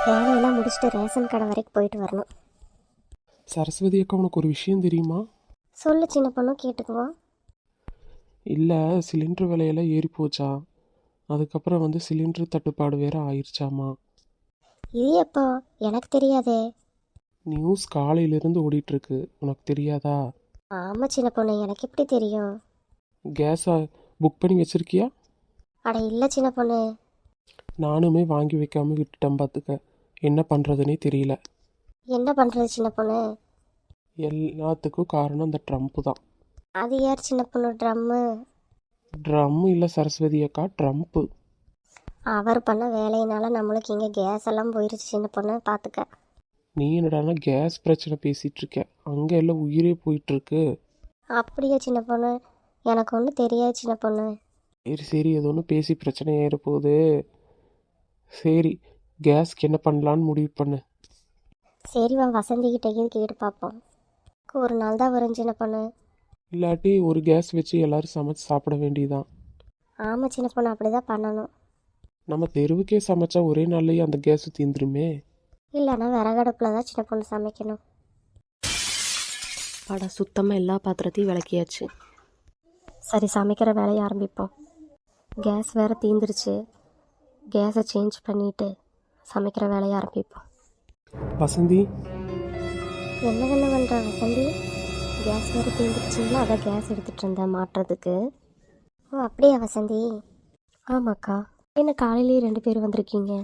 வேலையெல்லாம் முடிச்சுட்டு ரேஷன் கடை வரைக்கும் போயிட்டு வரணும். சரஸ்வதி அக்கா, உனக்கு ஒரு விஷயம் தெரியுமா? சொல்லு சின்ன பொண்ணு, கேட்டுக்குவோம். இல்லை, சிலிண்டர் விலையெல்லாம் ஏறி போச்சா. அதுக்கப்புறம் சிலிண்டர் தட்டுப்பாடு வேற ஆயிடுச்சாமா. இது எப்போ? எனக்கு தெரியாதே. நியூஸ் காலையிலேருந்து ஓடிட்டுருக்கு, உனக்கு தெரியாதா? ஆமாம் சின்ன பொண்ணு, எனக்கு எப்படி தெரியும்? கேஸை புக் பண்ணி வச்சுருக்கியா? அட இல்லை சின்ன பொண்ணு. நானுமே வாங்கி வைக்காமல் விட்டுட்டேன் பார்த்துக்க. என்ன பண்ணுறதுனே தெரியல. என்ன பண்ணுறது சின்ன பொண்ணு? எல்லாத்துக்கும் காரணம் அந்த ட்ரம்ப்பு தான். அது யார் சின்ன பொண்ணு ட்ரம்மு? ட்ரம்மு இல்லை சரஸ்வதி அக்கா, ட்ரம்ப்பு. அவர் பண்ண வேலையினால நம்மளுக்கு இங்கே கேஸ் எல்லாம் போயிருச்சு சின்ன பொண்ணு, பார்த்துக்க. நீ என்னடானா கேஸ் பிரச்சனை பேசிகிட்டு இருக்க, அங்கே எல்லாம் உயிரே போயிட்டுருக்கு. அப்படியே சின்ன பொண்ணு, எனக்கு ஒன்றும் தெரியாது சின்ன பொண்ணு. சரி சரி, ஏதோ ஒன்று பேசி பிரச்சனை ஏற போகுது. சரி, கேஸ்க்கு என்ன பண்ணலான்னு முடிவு பண்ணு. சரி வா, வசந்திக்கிட்டே கேட்டு பார்ப்போம். ஒரு நாள் தான் வரும் சின்ன பொண்ணு. இல்லாட்டி ஒரு கேஸ் வச்சு எல்லாரும் சமைச்சு சாப்பிட வேண்டியதான். ஆமாம் சின்ன பொண்ணு, அப்படி தான் பண்ணணும். நம்ம தெருவுக்கே சமைச்சா ஒரே நாள்லயே அந்த கேஸ் தீந்துருமே. இல்லைன்னா விறகடுப்பில் தான் சின்ன பொண்ணு சமைக்கணும். பட சுத்தமாக எல்லா பாத்திரத்தையும் விளக்கியாச்சு. சரி, சமைக்கிற வேலையை ஆரம்பிப்போம். கேஸ் வேறு தீந்துருச்சு. கேஸை சேஞ்ச் பண்ணிவிட்டு சமைக்கிற வேலையை ஆரம்பிப்போம். வசந்தி, என்ன பண்ணுற வசந்தி? கேஸ் வேறு தீந்துருச்சுங்களா, அதான் கேஸ் எடுத்துகிட்டு இருந்தேன் மாட்டுறதுக்கு. ஓ அப்படியா வசந்தி? ஆமாக்கா. என்ன காலையிலேயே 2 பேர் வந்திருக்கீங்க?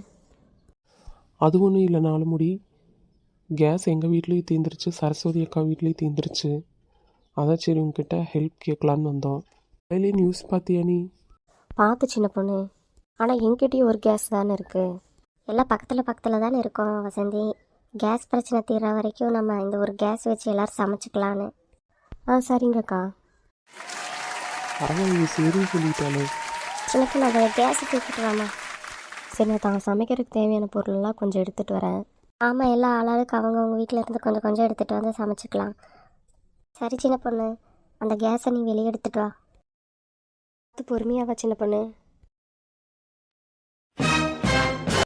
அது ஒன்றும் இல்லை, 4 முடி. கேஸ் எங்கள் வீட்லேயும் தீந்துருச்சு, சரஸ்வதி அக்கா வீட்லேயும் தீந்துருச்சு. அதான் சரி உங்ககிட்ட ஹெல்ப் கேட்கலான்னு வந்தோம். டெய்லி நியூஸ் பார்த்தியா நீ? பார்த்து சின்ன பொண்ணு. ஆனால் என்கிட்டயும் ஒரு கேஸ் தானே இருக்குது. எல்லாம் பக்கத்தில் தானே இருக்கோம் வசந்தி. கேஸ் பிரச்சனை தீர்ற வரைக்கும் நம்ம இந்த ஒரு கேஸ் வச்சு எல்லோரும் சமைச்சிக்கலான்னு. சரிங்கக்கா. அவன் சரி சொல்லிட்டாலே. சின்ன பொண்ணு, அதை கேஸை தூக்கிட்டு வாமா. சரி, நான் தாங்க சமைக்கிறதுக்கு தேவையான பொருளெல்லாம் கொஞ்சம் எடுத்துகிட்டு வரேன். ஆமாம், எல்லா ஆளாளுக்கு அவங்கவுங்க வீட்டில் இருந்து கொஞ்சம் கொஞ்சம் எடுத்துகிட்டு வந்து சமைச்சிக்கலாம். சரி சின்ன பொண்ணு, அந்த கேஸை நீ வெளியே எடுத்துகிட்டு வா. பொறுமையாவா சின்ன பொண்ணு?